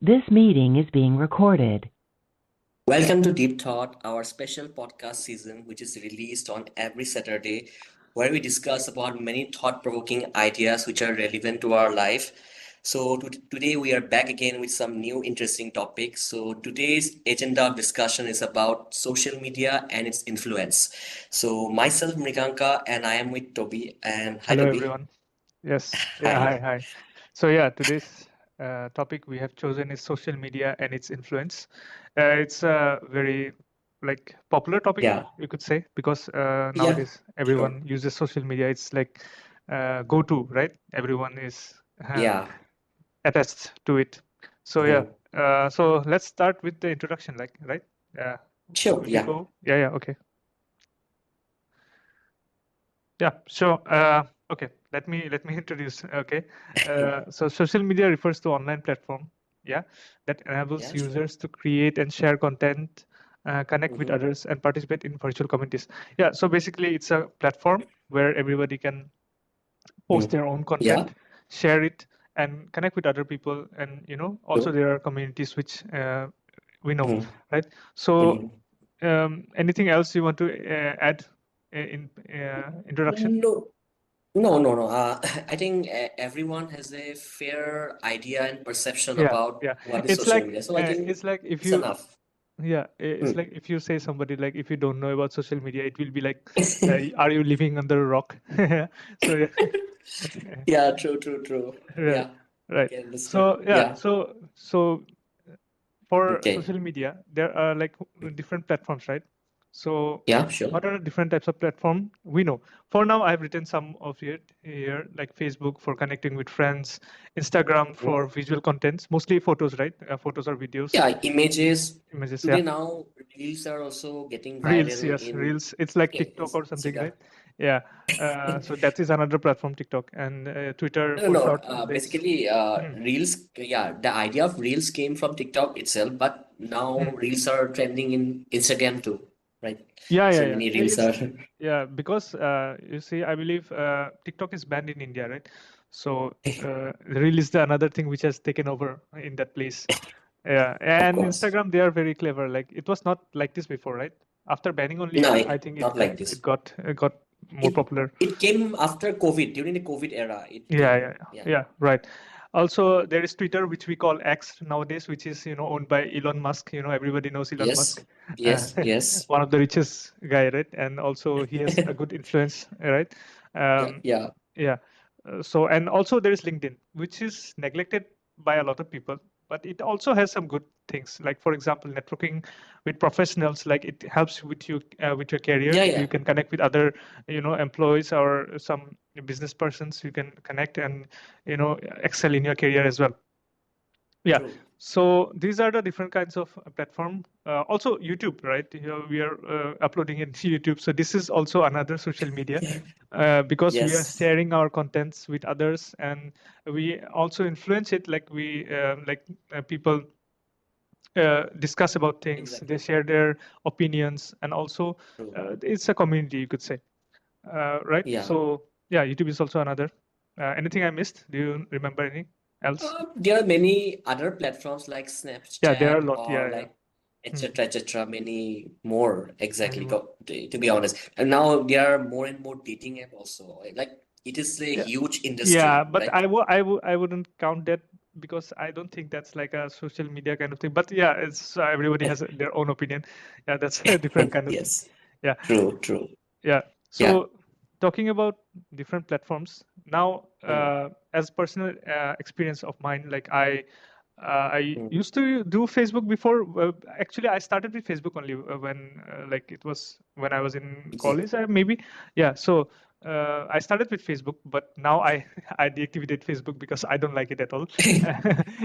This meeting is being recorded. Welcome to Deep Thought, our special podcast season, which is released on every Saturday, where we discuss about many thought-provoking ideas which are relevant to our life. Today we are back again with some new interesting topics. So today's agenda of discussion is about social media and its influence. So myself, Mriganka, and I am with Toby. And hi, Hello, Toby. everyone. Yes, yeah, Hi. hi. So yeah, today's topic we have chosen is social media and its influence. It's a very popular topic, Yeah. you could say, because Yeah. nowadays Sure. everyone uses social media. It's like go-to, right? Everyone is Yeah. attached to it. So yeah, Mhm. so let's start with the introduction, right? Uh, Sure. will you Yeah. go? Yeah, okay. Yeah, sure. Okay, let me introduce. Okay, so social media refers to online platform, yeah, that enables Yeah. Sure. users to create and share content, connect with Mm-hmm. others, and participate in virtual communities. Yeah, so basically, it's a platform where everybody can post their own Yeah. content, share it, and connect with other people. And also Sure. there are communities which we know, Mhm. right? So, Mhm. anything else you want to add in introduction? No, no. I think everyone has a fair idea and perception Yeah, about yeah. what is It's social like media. So I think it's like if it's you enough. yeah, it's Hmm. like if you say somebody like if you don't know about social media, it will be like, are you living under a rock? So yeah, Yeah, true. right, Yeah, I right. can understand. So yeah, Yeah. so for Okay. social media, there are like different platforms, right? So Yeah, sure. what are the different types of platform we know? For now, I've written some of it here, like Facebook for connecting with friends, Instagram Mhm. for visual contents, mostly photos, right? Photos or videos, Yeah, images. images, yeah. Today now, reels are also getting Reels, viral yes, in Reels. It's like TikTok or something, Instagram. right? Yeah. So that is another platform, TikTok, and Twitter No, for no. short updates. Basically, Hmm. Reels, yeah, the idea of Reels came from TikTok itself, but now Hmm. Reels are trending in Instagram too, right? So Yeah. many Reels It's are, yeah because you see, I believe TikTok is banned in India, right? So Reel is the another thing which has taken over in that place. Yeah, of and course. Instagram, they are very clever. Like it was not like this before, right? After banning only, No, I think not like this. it got more It popular. it came after COVID, during the COVID era. It Yeah, came, yeah, yeah, yeah. yeah, right. Also, there is Twitter, which we call X nowadays, which is owned by Elon Musk. Everybody knows Elon Yes, Musk, uh, yes. one of the richest guy, right? And also he has a good influence, right? Yeah, Um, yeah. yeah. So and also there is LinkedIn, which is neglected by a lot of people, but it also has some good things. Like for example, networking with professionals. Like it helps with your career. Yeah, You yeah. can connect with other employees or some business persons. You can connect and excel in your career as well. Yeah. True. So these are the different kinds of platform. Also YouTube, right? We are uploading it to YouTube. So this is also another social media because we are Yes, sharing our contents with others, and we also influence it. Like people discuss about things. They exactly. share their opinions, and also True. it's a community, you could say, right? Yeah. So yeah, YouTube is also another. Anything I missed? Do you remember any else? There are many other platforms like Yeah, there are a Snapchat lot. or Yeah. like Hmm. etc. Many more Many exactly. more. To be honest, and now there are more and more dating app also. Like it is a Yeah, huge yeah, industry, but right? I wouldn't count that because I don't think that's like a social media kind of thing. But yeah, it's everybody has their own opinion. Yeah, that's a different kind of thing. Yes, Yeah, true. yeah. Yeah. So talking about different platforms now, Mm, as personal experience of mine, like I mm. used to do Facebook before. Actually, I started with Facebook only when like it was when I was in Okay. college, maybe. Yeah. So I started with Facebook, but now I I deactivated Facebook because I don't like it at all,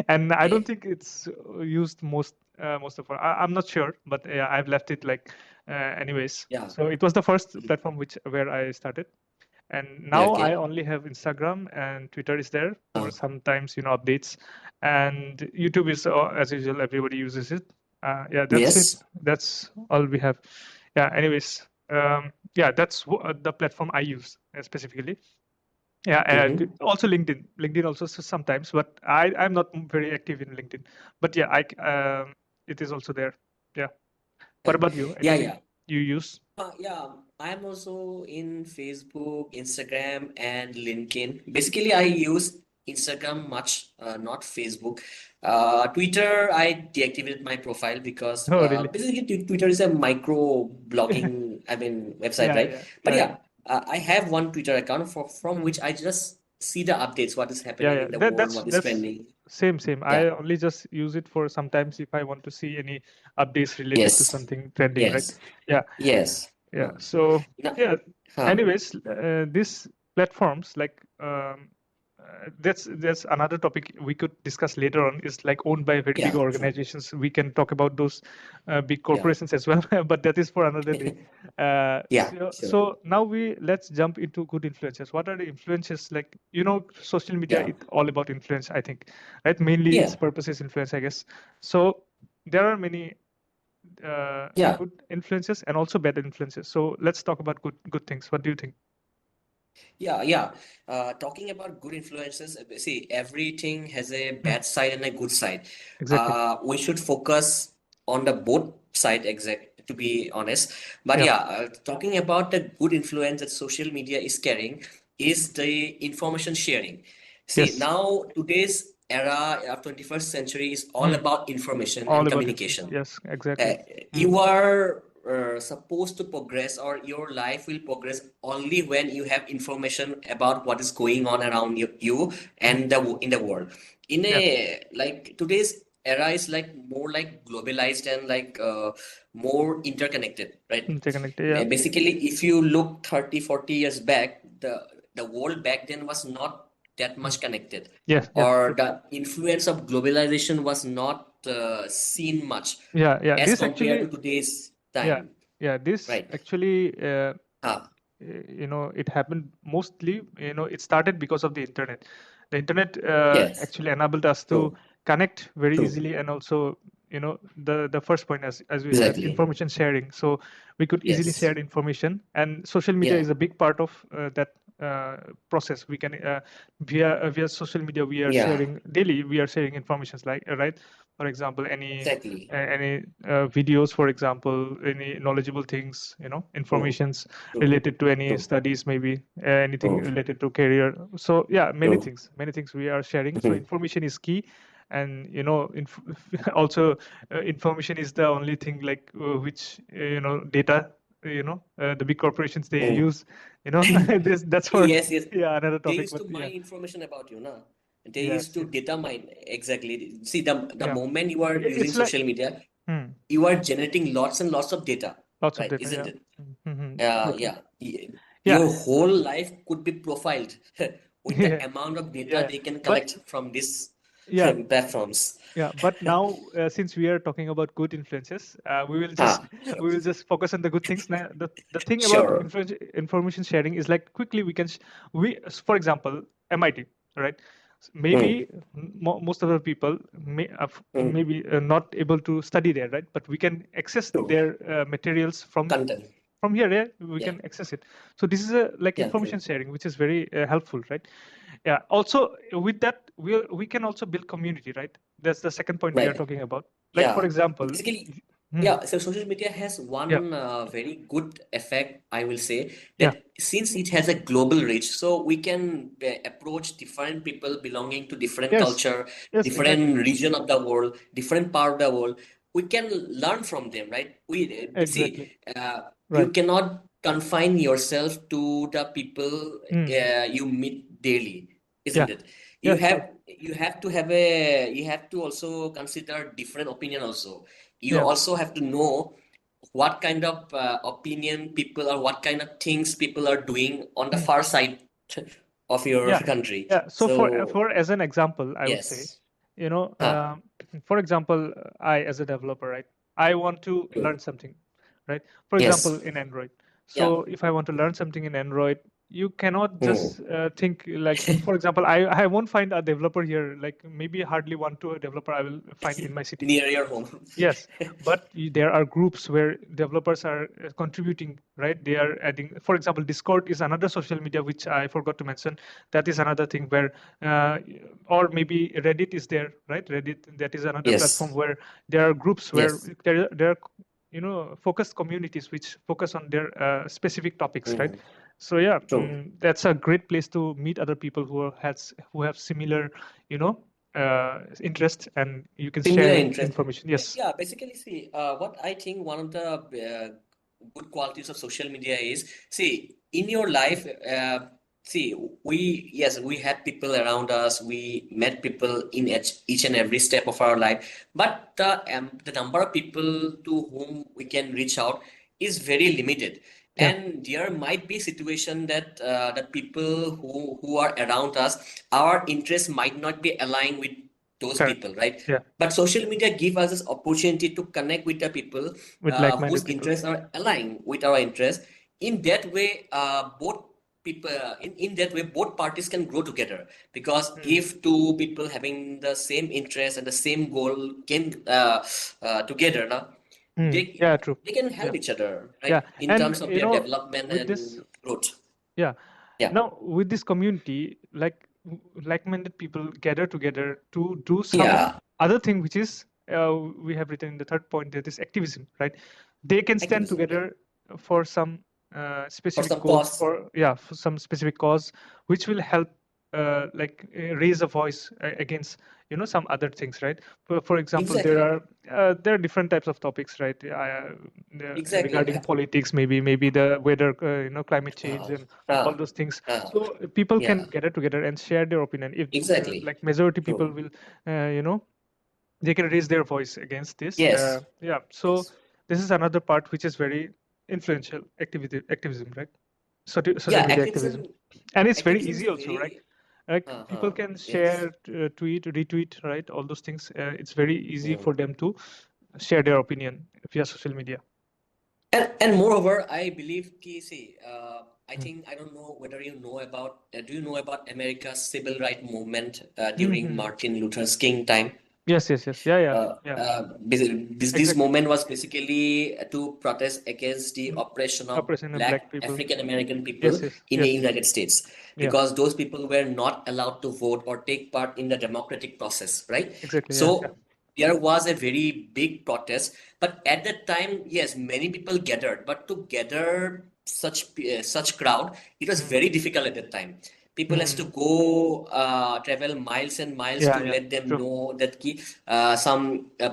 and I don't Okay. think it's used most of all. I'm not sure, but yeah, I've left it like anyways. Yeah. So it was the first platform which where I started, and Yeah. now I Okay. only have Instagram, and Twitter is there for Uh, sometimes updates, and YouTube is as usual, everybody uses it. Yeah, that's it. yes. That's all we have. Yeah, anyways, yeah, that's the platform I use specifically. Yeah, Mm-hmm. also LinkedIn also sometimes, but I'm not very active in LinkedIn. But yeah, it is also there. Yeah. What about you? Yeah, Anything yeah. you use? Yeah, I'm also in Facebook, Instagram, and LinkedIn. Basically, I use Instagram much, not Facebook. Twitter, I deactivated my profile because Oh, really? basically Twitter is a micro blogging, I mean, website, Yeah, right? yeah, But yeah, yeah. yeah, I have one Twitter account from which Mhm. I just see the updates, what is Yeah, happening yeah. in the That world, that's what is that's trending. same. Yeah. I only just use it for sometimes if I want to see any updates related to Yes. something trending, right? Yes. Yeah, Yes. yeah. So No. yeah. Huh. Anyways, these platforms like that's another topic we could discuss later on. Is like owned by very big Yeah. True. organizations. We can talk about those big Yeah. corporations as well, but that is for another day. Yeah. Sure. So now let's jump into good influences. What are the influences like? Social media Yeah. is all about influence, I think, right? Mainly its Yeah. purpose is influence, I guess. So there are many Yeah. good influences and also bad influences. So let's talk about good things. What do you think? Yeah, yeah. Talking about good influences, see, everything has a Hmm, bad side and a good side. exactly. We should focus on the both side, exact, to be honest. But Yeah. yeah, talking about the good influence that social media is carrying is the information sharing. See, Yes. now today's era of 21st century is all Hmm. about information All and about information. communication. Yes, exactly. uh, Hmm. you are supposed to progress, or your life will progress only when you have information about what is going on around you Hmm. and in the world. In Yeah. a like today's era is like more like globalized and like more interconnected, right? Interconnected. Yeah. Basically, if you look 30, 40 years back, the world back then was not that Hmm. much connected, Yes. Yes. or the influence of globalization was not seen much Yeah. Yeah. as This compared to actually. today's Yeah. time, Yeah. This right? actually. Ah, It happened mostly. It started because of the internet. The internet yes, actually enabled us to true, connect very true, easily, and also the first point, as we said, exactly. information sharing. So we could easily Yes, share information, and social media yeah, is a big part of that process. We can via social media we are yeah, sharing daily. We are sharing informations like right. For example, exactly, any videos, for example, any knowledgeable things, true, informations true, related to any true, studies, maybe anything true, related to career. So yeah, true. many things we are sharing. So Mhm. information is key, and also information is the only thing like which data. The big corporations they Mm. use. That's for Yes, yes. yeah, another They topic. used But to yeah, mine information about you, na? They used yes, to yes, data mine exactly. See, the yeah. moment you are using It's like social media, hmm, you are generating lots and lots of data, lots of right? data. Isn't Yeah. it? Totally. Yeah. Yeah. Your whole life could be profiled with the Yeah. amount of data Yeah. they can But collect from these yeah. platforms. Yeah, but now since we are talking about good influences, we will just Ah, sure. we will just focus on the good things. Now, the thing about Sure. information sharing is like quickly we can for example, MIT, right? Mm, Maybe most of the people mm, maybe not able to study there, right? But we can access true. their materials Content. from here. Yeah, we Yeah. can access it. So this is a like Yeah, information true. sharing, which is very helpful, right? Yeah. Also, with that, we can also build community, right? That's the second point we are Right. talking about. Like for Yeah. example, Basically, hmm, yeah, so social media has yeah, one very good effect, I will say, yeah, that since it has a global reach, so we can approach different people belonging to different yes, culture, yes, exactly, different region of the world, different part of the world. We can learn from them, right? exactly, You right. cannot confine yourself to the people Hmm. you meet daily, Yeah, isn't it? yes, yes, You have to also consider different opinion also. You yeah, also have to know what kind of opinion people, or what kind of things people are doing on the hmm, far side of your yeah, country. yeah. So So for as an example, I would say, yes. you know, Huh. um, for example, I as a developer, right? I want to True. learn something, right? For example, Yes. in Android. Yeah. So if I want to learn something in Android, you cannot Hmm. just think like, for example, I won't find a developer here, like maybe hardly one to a developer I will find in my city. Near your home. Yes, but there are groups where developers are contributing, right? They are adding, for example, Discord is another social media which I forgot to mention. That is another thing where, uh, or maybe Reddit is there, right? Reddit, that is another platform Yes. where there are groups where Yes. there are, focused communities which focus on their specific topics, right? Hmm. So yeah, True. that's a great place to meet other people who have similar, interest, and you can Similar share interest. information. Yes. Yeah, basically, see, what I think one of the good qualities of social media is, see, in your life, see, yes, we have people around us, we met people in each and every step of our life, but the number of people to whom we can reach out is very limited. Yeah. And there might be a situation that the people who are around us, our interests might not be aligned with those Correct. people, right? Yeah. But social media give us this opportunity to connect with the people With like-minded whose people. interests are aligned with our interests. In that way, both people in that way both parties can grow together, because if two people having the same interest and the same goal came together now, Yeah, true. they can Yeah. help each other, Yeah. right, in And terms of their development with this, and growth. yeah. Yeah. Now with this community, like-minded people gather together to do some Yeah. other thing, which is we have written in the third point, that is activism, right? They can stand Activism, yeah. together for some For specific some goals, cause. for some specific cause, which will help raise a voice against some other things, right? For example, Exactly. there are different types of topics, right? Exactly. Regarding politics, maybe the weather, climate change, and all Uh, those things. uh, So people can yeah. gather together and share their opinion. If Exactly. like majority people True. will, they can raise their voice against this. Yes. Yeah. So Yes. this is another part which is very influential activism, right? Social Yeah, media activism, and it's very activism is easy also, right? very Like people uh-huh. can Yes. share, tweet, retweet, right? All those things. It's very easy Mm. for them to share their opinion via social media. And moreover, I believe see, I Mm. think I don't know whether you know about do you know about America's civil rights movement during Mhm. Martin Luther King time? Yes, yes, yes. Yeah. This Exactly. movement was basically to protest against the Mm. oppression of Oppression of black Black people. African American people Yes, yes, in the yes. United States, Yeah. because those people were not allowed to vote or take part in the democratic process, right? Exactly. Yeah. So there was a very big protest, but at that time, yes, many people gathered, but to gather such crowd, it was Mm. very difficult at that time. People has to Mm. go travel miles and miles to Yeah. let them True. know that some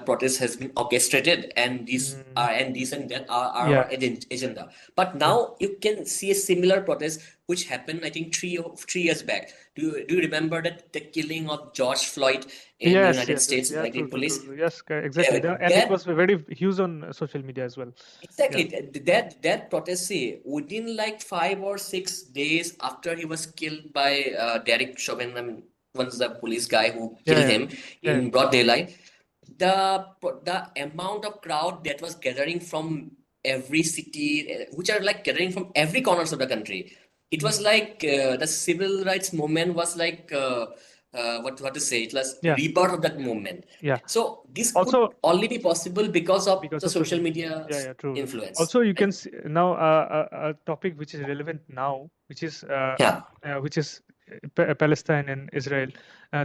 protest has been orchestrated, and Mm. these and that are our Yeah. agenda. But Yeah. now you can see a similar protest which happened, I think, 3 years back. Do you remember that the killing of George Floyd in the United Yes. States Yeah. by the police? True. Yes, exactly. And it That was very huge on social media as well. Exactly. Yeah. That protest, say, within like 5 or 6 days after he was killed by Derek Chauvin, I mean, once the police guy who killed Yeah. him Yeah. in broad daylight, the amount of crowd that was gathering from every city, which are like gathering from every corners of the country. It was Mm. like the civil rights movement was like what to say? It was Yeah. rebirth of that movement. Yeah. So this could Also, only be possible because of because the of social social media. media True. influence, Also, you can right? see now a topic which is relevant now, Yeah. which is Palestine and Israel,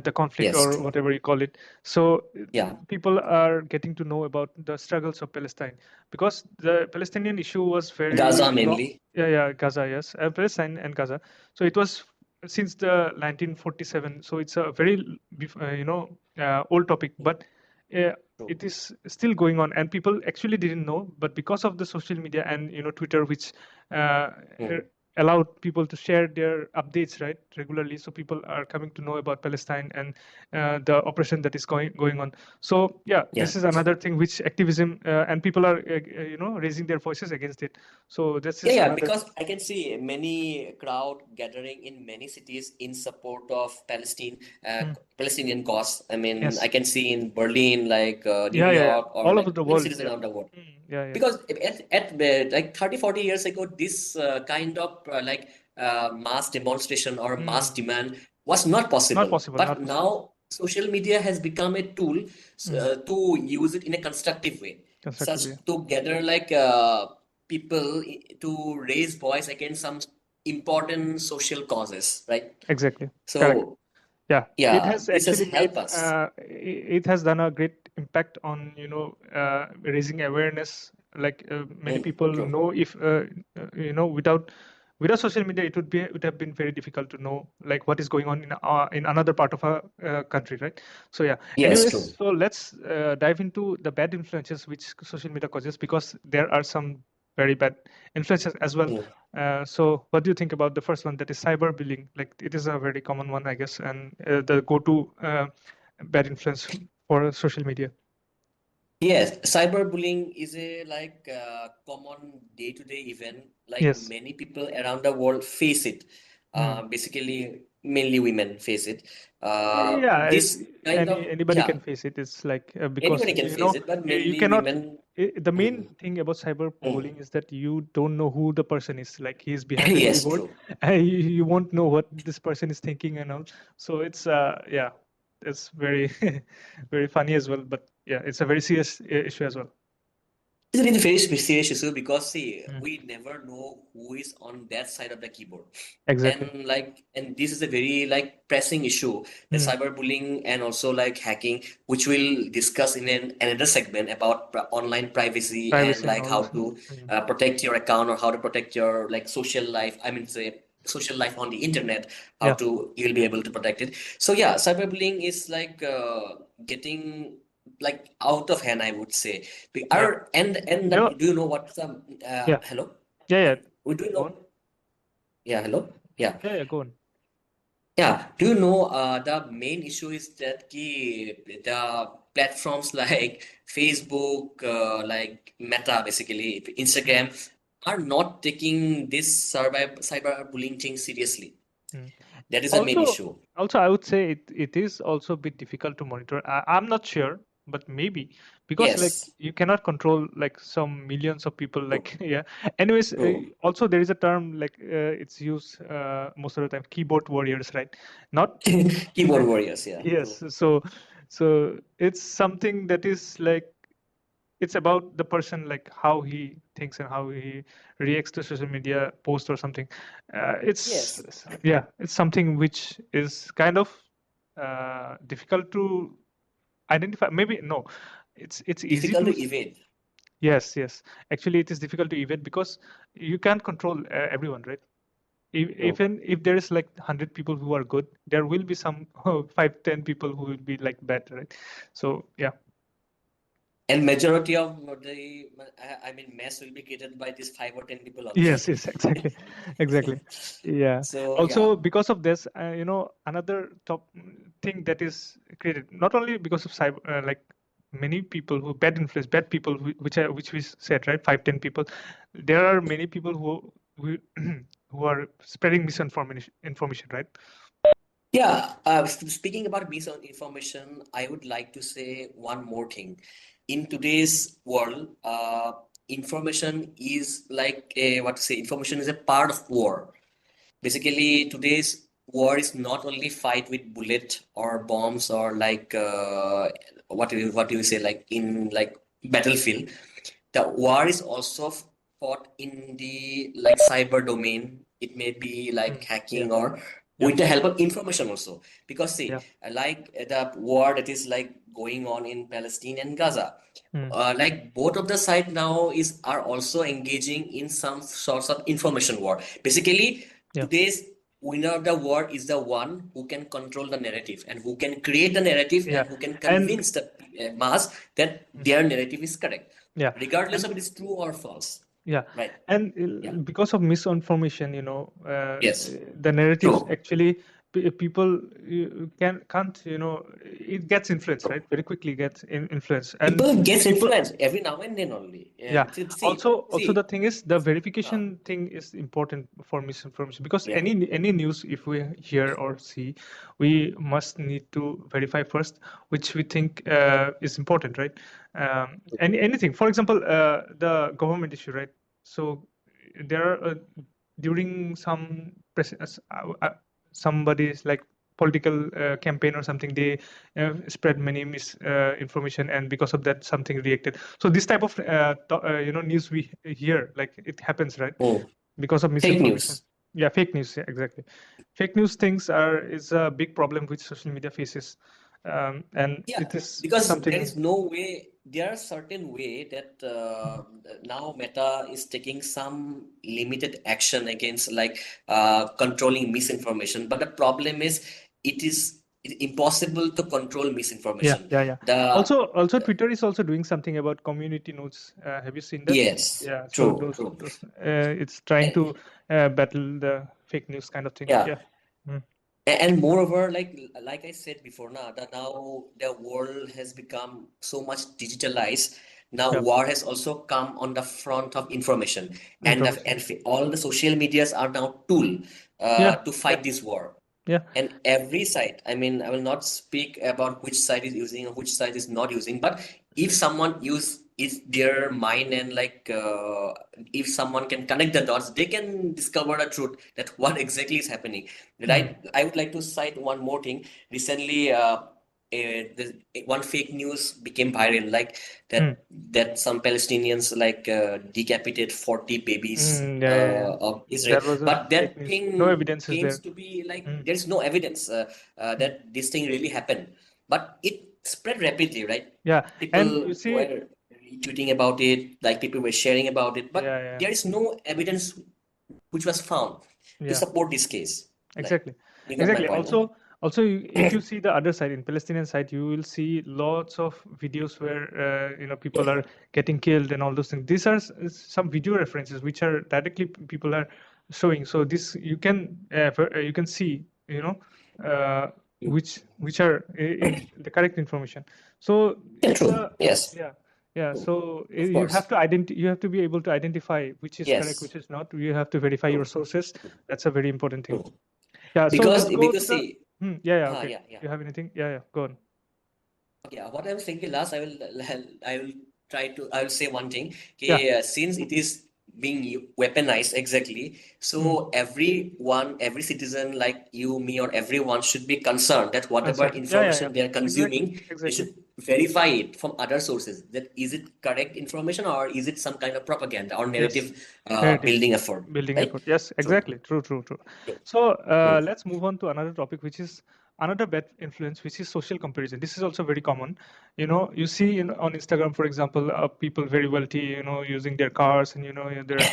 the conflict Yes. or whatever you call it. So Yeah. people are getting to know about the struggles of Palestine, because the Palestinian issue was very Gaza long. mainly. Yeah, Gaza, yes, Palestine and Gaza. So it was since the 1947. So it's a very old topic, but uh, True. it is still going on, and people actually didn't know, but because of the social media and Twitter, which uh, Mm. allowed people to share their updates right regularly, so people are coming to know about Palestine and the oppression that is going on. So yeah, Yeah. this is another thing which activism, and people are raising their voices against it. So this is Yeah, another. because I can see many crowd gathering in many cities in support of Mm. Palestinian cause. I mean, I Yes. can see in Berlin, like New Yeah, York, or all like over the many world. cities Yeah. around the world. Yeah. Because at like 30, 40 years ago, this kind of like mass demonstration or mass Mm. demand was not Not possible. possible. But Not possible. now social media has become a tool Mm. to use it in a constructive way, such Constructively. to gather like people to raise voice against some important social causes, right? Exactly. Correct. So Yeah, it yeah, has this has actually helped made us. it has done a great impact on raising awareness. Like many people True. know if without social media it would have been very difficult to know like what is going on in another part of our country, right? So yeah. Yes, true. Anyways, so let's dive into the bad influences which social media causes, because there are some very bad influences as well. Mm. So what do you think about the first one, that is cyberbullying? Like it is a very common one, I guess, and the go-to bad influence for social media. Yes, cyberbullying is a like common day-to-day event. Like Yes. many people around the world face it. Hmm. Basically, mainly women face it. Yeah, This kind of anybody yeah, can face it. It's like because anybody can face it, but you mainly cannot. women. The main Mm, thing about mm. cyberbullying is that you don't know who the person is. Like he's behind the Yes, keyboard, true. and you won't know what this person is thinking and all. So it's yeah, it's very very funny as well. But yeah, it's a very serious issue as well. It's a really very serious issue because see, Mm. we never know who is on that side of the keyboard. Exactly. And this is a very like pressing issue, the Mm. cyberbullying and also like hacking, which we'll discuss in another segment about online privacy and Privacy and like all how this. to Mm. protect your account or how to protect your like social life. I mean, say social life on the internet, how Yeah. to you'll be able to protect it. So yeah, cyberbullying is like getting like out of hand, I would say. Yeah. You know. Do you know what's the Yeah. hello? Yeah. Yeah. We do you Go on. know? Yeah, hello. Yeah. Yeah. Yeah. Go on. Yeah, do you know the main issue is that the platforms like Facebook, like Meta, basically Mm. Instagram, are not taking this cyberbullying thing seriously. Mm. That is the main Also, issue. I would say it is also a bit difficult to monitor. I'm not sure, but maybe because like Yes, you cannot control like some millions of people. true, Like yeah. Anyways, true. also there is a term like it's used most of the time, keyboard warriors, right? Not Keyboard warriors, yeah, true. yes. So it's something that is like it's about the person, like how he thinks and how he reacts to social media post or something. Yes, Yeah, it's something which is kind of difficult to identify. Maybe no, it's easy difficult to to evade. yes, yes, actually it is difficult to evade because you can't control everyone, right? True. Even if there is like 100 people who are good, there will be some 5-10 people who will be like bad, right? So yeah. And majority of the, I mean, mess will be created by these 5 or 10 people only. Yes, yes, exactly, exactly. Yeah. So yeah. Also, because of this, another top thing that is created not only because of cyber, like many people who bad influence, bad people, which we said, right, 5-10 people. There are many people who who are spreading misinformation, right? Yeah, speaking about misinformation, I would like to say one more thing. In today's world, information is like a, what to say, information is a part of war. Basically, today's war is not only fight with bullet or bombs or like what do you say, like in like battlefield. The war is also fought in the like cyber domain. It may be like Mm. Yeah. hacking or Yeah. with the help of information also. Because see, Yeah. like the war that is like going on in Palestine and Gaza, Mm. like both of the side now is are also engaging in some sorts of information war. Basically, Yeah. today's winner of the war is the one who can control the narrative and who can create the narrative Yeah. and who can And convince the mass that mm, their narrative is correct, yeah. regardless And of it is true or false. yeah, Right? and Yeah. because of misinformation, Yes. the narratives True. actually people can't, it gets influenced, True. right? Very quickly gets influenced, and People get people. influenced every now and then only. Yeah. Yeah. See, Also the see. thing is the Uh, verification thing is important for misinformation, because yeah. any news if we hear or see, we must need to verify first, which we think is important, right? Anything, for example, the government issue, right? So there are during some somebody's like political campaign or something, they spread many misinformation, and because of that something reacted. So this type of news we hear, like it happens, right? Mm. Because of Fake misinformation. news. Yeah, fake news. Yeah, exactly. Fake news things is a big problem which social media faces, and Yeah, it is because there something. is no way, there are certain way that now Meta is taking some limited action against like controlling misinformation. But the problem is it's impossible to control Yeah, misinformation. yeah. The Also, Twitter is also doing something about community notes. Have you seen that? yes, Yeah. So true, those true. those it's trying And to battle the fake news kind of thing. yeah, Yeah. Mm. and moreover, like I said before, now the world has become so much digitalized. Now Yeah. war has also come on the front of information, and Information. all the social medias are now tool Yeah. to fight this war. Yeah. And every site, I mean, I will not speak about which site is using or which site is not using, but if someone use is their mind and like if someone can connect the dots, they can discover the truth that what exactly is happening. Right? I would like to cite one more thing. Recently, one fake news became viral, like Mm. that some Palestinians like decapitate 40 babies Yeah. of Israel, That was a but fake that news. No thing evidence is claims there. to be like Mm. there's no evidence Mm. that this thing really happened, but it spread rapidly, right? Yeah. And People you see, were retweeting about it, like people were sharing about it, but yeah. there is no evidence which was found to Yeah. support this case. Like, Exactly. you got my point, no? Also, if you see the other side, in Palestinian side, you will see lots of videos where people are getting killed and all those things. These are some video references which are directly people are showing. So this you can you can see uh, which are the correct information. So Yeah, it's true. a Yes, yeah. So of you have course. to you have to be able to identify which is correct, Yes, which is not. You have to verify your true, sources. That's a very important thing. true. Yeah, so Because let's go to the. see, Yeah, okay. yeah. You have anything? Yeah, go on. Okay, what I was thinking last, I will I will say one thing. Yeah. Okay, since it is being weaponized exactly, so everyone, every citizen like you, me, or everyone should be concerned that whatever Concern. Yeah. information they are Exactly, consuming, they exactly. should verify it from other sources. That is it correct information or is it some kind of propaganda or Yes. narrative Narrative building effort, building right? effort. Yes, True, exactly. True. true, So true. let's move on to another topic, which is another bad influence, which is social comparison. This is also very common. You see on Instagram, for example, people very wealthy, using their cars and their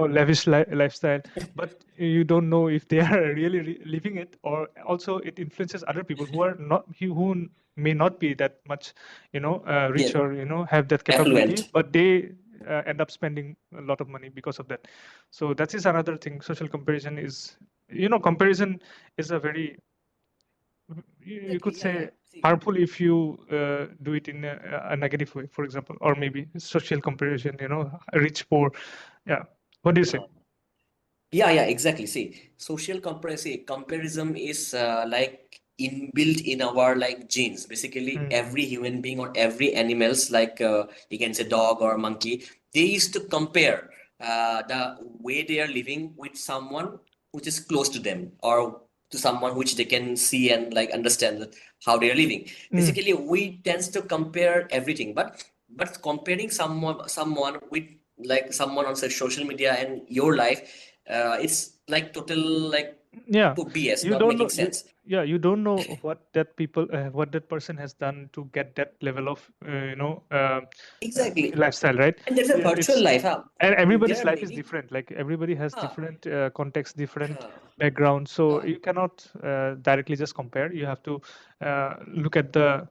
lavish lifestyle, but you don't know if they are really living it, or also it influences other people who are not who may not be that much Yeah, rich, or have that capability, affluent. but they end up spending a lot of money because of that. So that is another thing. Social comparison is, comparison is a very, you could Exactly, yeah. say, See, harmful if you do it in a negative way, for example, or maybe social comparison, rich poor. Yeah. What do you say? yeah, exactly. See, comparison is like inbuilt in our like genes. Basically, Mm. every human being or every animals, like you can say dog or monkey, they used to compare the way they are living with someone which is close to them or to someone which they can see and like understand that how they are living. Mm. Basically, we tends to compare everything, but comparing someone with like someone on say social media and your life it's like total like Yeah, BS, you not don't making know sense. you don't know what that person has done to get that level of Exactly. lifestyle, right? And there's a Yeah, virtual it's life, huh? and There everybody's are life is many, different. Like everybody has huh, different context, different huh, background, so huh. you cannot directly just compare. You have to look at the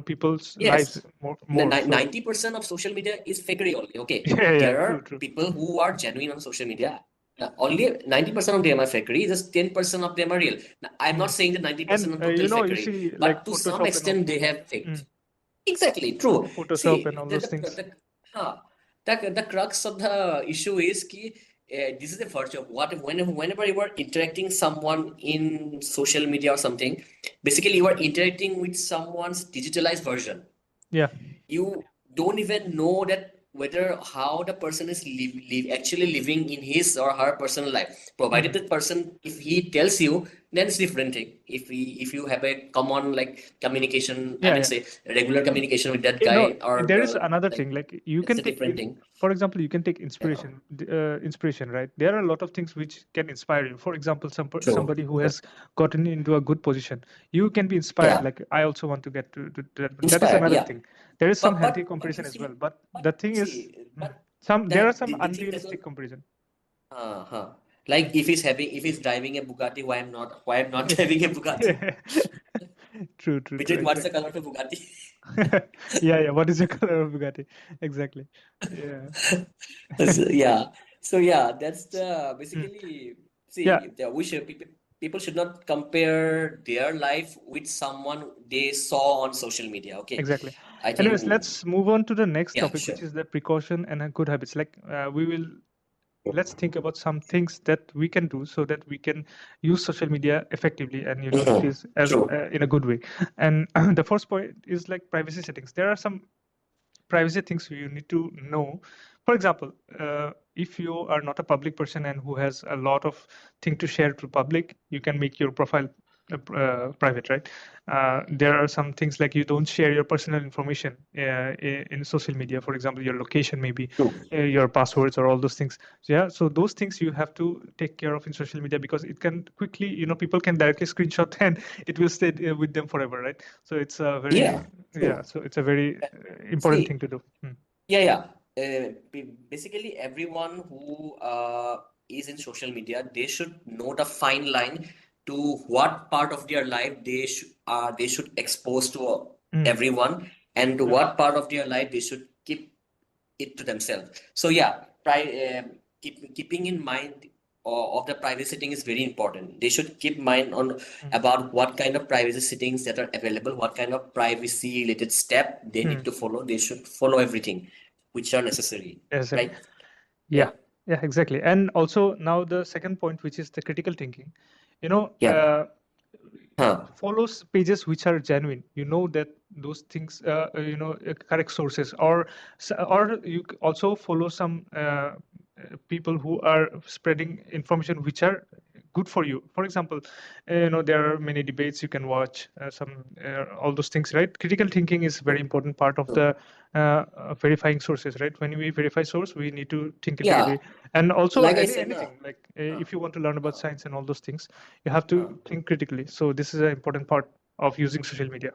people's lives Yes. more. So 90% of social media is fakery only. Okay. yeah, There true, are true. people who are genuine on social media. Only 90% of them are fakery, just 10% of them are real. Now, I'm not Mm. saying that 90% And of total you fakery, see like but to some Photoshop and all. extent they have faked. Mm. Exactly, true. Photoshop and See, all those things. huh, the crux of the issue is ki, this is the virtue of whenever you are interacting someone in social media or something, basically you are interacting with someone's digitalized version. Yeah. You don't even know that whether how the person is actually living in his or her personal life. Provided Mhm. that person, if he tells you, then it's different thing. If you have a common like communication, I Yeah, mean yeah. say regular communication with that No, guy or there is girl, another like thing. Like you it's can a take, different thing. for example, you can take Yeah. inspiration, right? There are a lot of things which can inspire you. For example, True. somebody who True. has gotten into a good position, you can be inspired. Yeah. Like I also want to get to that. That is Inspired. another Yeah. thing. There is some healthy But you comparison as well. see, But but the thing is, see, but there are that some the thing does not. unrealistic comparison. Uh-huh. Like if he's driving a Bugatti, why I'm not driving a Bugatti? Yeah. True, true, true. Vijay, what's the Exactly. color of a Bugatti? Yeah, yeah. What is your color of Bugatti? Exactly. Yeah. Yeah. So yeah, that's the Mm. basically Yeah, see we should people should not compare their life with someone they saw on social media. Okay. exactly. I Anyways, think let's move on to the next yeah, topic, sure. which is the precaution and good habits. Like let's think about some things that we can do so that we can use social media effectively and it Mhm. is as True. in a good way. And the first point is like privacy settings. There are some privacy things you need to know. For example, if you are not a public person and who has a lot of thing to share to public, you can make your profile private, right? There are some things like you don't share your personal information in social media. For example, your location, maybe True. your passwords or all those things. So, yeah, so those things you have to take care of in social media because it can quickly, people can directly screenshot and it will stay with them forever, right? So it's a very, Yeah. yeah, True. so it's a very important thing See, to do. yeah, yeah. Basically, everyone who is in social media, they should know the fine line to what part of their life they should expose to Mm, everyone, and to mm, what part of their life they should keep it to themselves. So yeah, keeping in mind of the privacy setting is very important. They should keep mind on mm, about what kind of privacy settings that are available, what kind of privacy related step they need mm. to follow. They should follow everything which are necessary, Exactly. right? Yeah, Yeah, yeah, exactly. And also now the second point, which is the critical thinking. You know, yeah, uh, huh, follows pages which are genuine. You know that those things, correct sources, or you also follow some people who are spreading information which are good for you. For example, there are many debates you can watch, all those things, right? Critical thinking is very true, important part of true. the verifying sources, right? When we verify source, we need to think Yeah, critically, and also like I said, na, anything like huh, if you want to learn about huh, science and all those things, you have huh. to think critically. So this is an important part of using social media.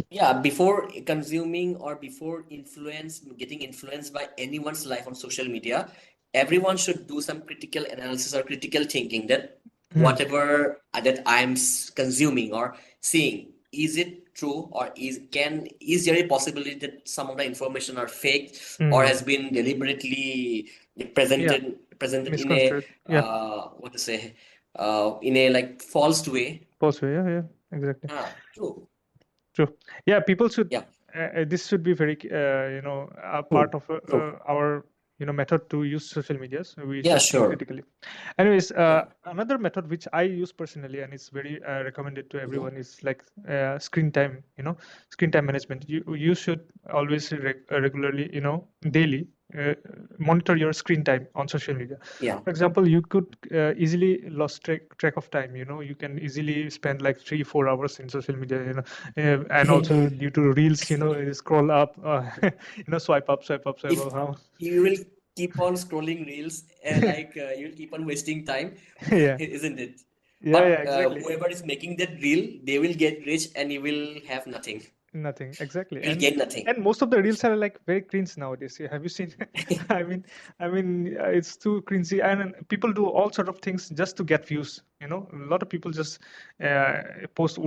Yeah, before consuming or before getting influenced by anyone's life on social media, everyone should do some critical analysis or critical thinking that Hmm. whatever that I'm consuming or seeing, is it true or is there a possibility that some of the information are fake or Hmm. has been deliberately Yeah, presented in a misconstrued. Yeah, what to say in a like false way? possible. Yeah, yeah, exactly. True. True. Yeah, people should. Yeah, This should be very, a part true. of True. our, method to use social media. So we Yeah, should think sure. critically. Anyways, Yeah. another method which I use personally and it's very recommended to Mhm. everyone is like screen time. Screen time management. You should always regularly, daily monitor your screen time on social media. Yeah. For example, you could easily lost track of time. You can easily spend like 3-4 hours in social media. And also due to reels, you scroll up, swipe up, swipe up, swipe If up. How? you will keep on scrolling reels, you'll keep on wasting time, Yeah, isn't it? yeah, yeah, But exactly. whoever is making that reel, they will get rich and you will have nothing. Nothing exactly, You will and gain nothing. and most of the reels are like very cringe nowadays. Yeah, have you seen? It's too cringy, and people do all sort of things just to get views. A lot of people just post,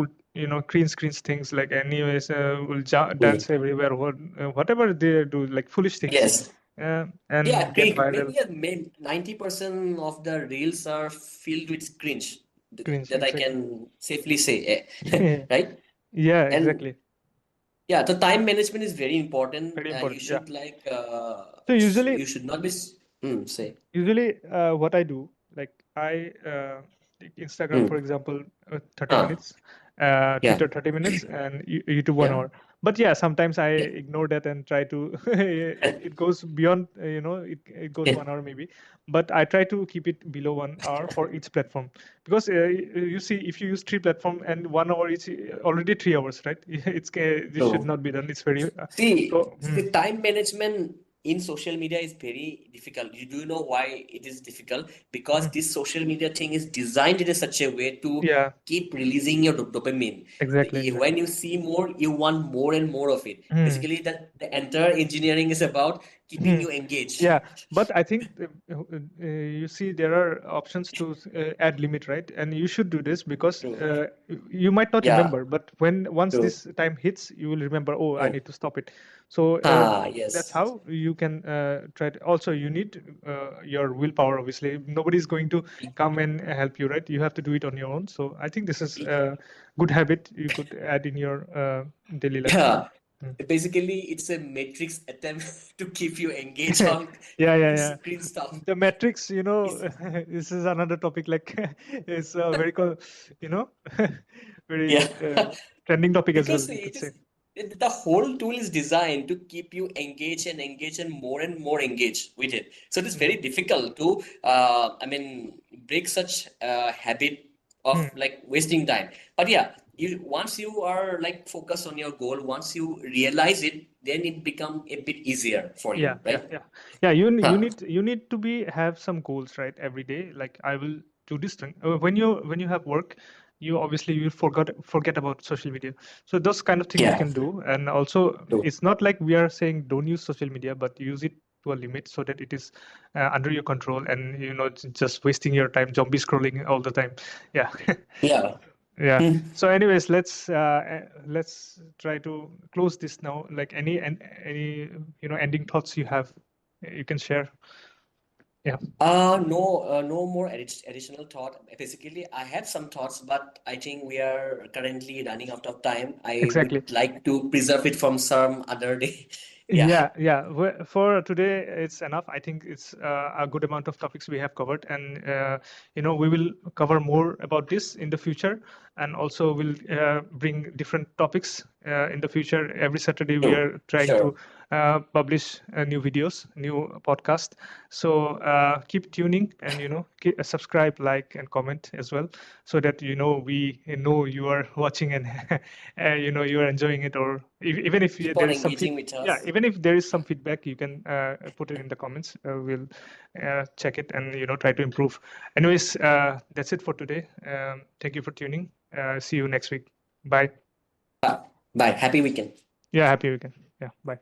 cringe things like anyways, will Mm. dance everywhere, whatever they do, like foolish things, Yes. Yeah, and get viral. maybe 90% of the reels are filled with cringe. Cringe, That I exactly. can safely say, right? Yeah, And exactly. yeah, the time management is very important. Very You important. Yeah. should So usually, you should not be say. What I do, like I take Instagram, Hmm. for example, 30 Huh. minutes, Yeah. Twitter 30 minutes, and YouTube one Yeah. hour. But yeah, sometimes I ignore that and try to it goes beyond it goes Yeah. 1 hour maybe, but I try to keep it below 1 hour for each platform, because you see, if you use 3 platform and 1 hour is already 3 hours, right? This should So not be done. It's very see, so the time management in social media is very difficult. You do know why it is difficult? Because this social media thing is designed in a such a way to yeah, keep releasing your dopamine. When exactly. you see more, you want more and more of it. Hmm. Basically, that the entire engineering is about keeping Hmm. you engaged. Yeah, but I think you see, there are options to add limit, right? And you should do this because True. you might not Yeah, remember, but once true. this time hits, you will remember. Oh, I True. need to stop it. So that's Yes. how you can try to. Also, you need your willpower. Obviously, nobody is going to come and help you, right? You have to do it on your own. So I think this is a good habit you could add in your daily life. Yeah. Mm. Basically, it's a matrix attempt to keep you engaged on Yeah. screen stuff. The metrics, It's, this is another topic. Like, it's a very, you know, yeah. very trending topic as well, Because you could it say. is the whole tool is designed to keep you engaged and more engaged with it. So it is very Mm. difficult to break such a habit of Mm. like wasting time. But yeah, you once you are like focused on your goal, once you realize it, then it become a bit easier for you, right? Yeah. You Huh. need to be have some goals, right? Every day, like, I will do this thing. When you have work, you obviously you forget about social media. So those kind of thing you Yeah. can do. And also, True. it's not like we are saying don't use social media, but use it to a limit so that it is under your control, and just wasting your time zombie scrolling all the time. Yeah. Yeah. Yeah. Hmm. So, anyways, let's try to close this now. Like, any ending thoughts you have, you can share. Yeah. No more additional thought. Basically, I have some thoughts, but I think we are currently running out of time. I Exactly. would like to preserve it from some other day. Yeah. Yeah. For today, it's enough. I think it's a good amount of topics we have covered, and we will cover more about this in the future, and also we'll bring different topics in the future. Every Saturday, we Sure. are trying Sure. to publish new videos, new podcast. So keep tuning, and subscribe, like, and comment as well, so that we know you are watching, and you are enjoying it, or even if Keep there on is some engaging with yeah, us. even if there is some feedback, you can put it in the comments. We'll check it, and try to improve. Anyways, that's it for today. Thank you for tuning. See you next week. Bye. Bye. Bye. Happy weekend. Yeah, happy weekend. Yeah, bye.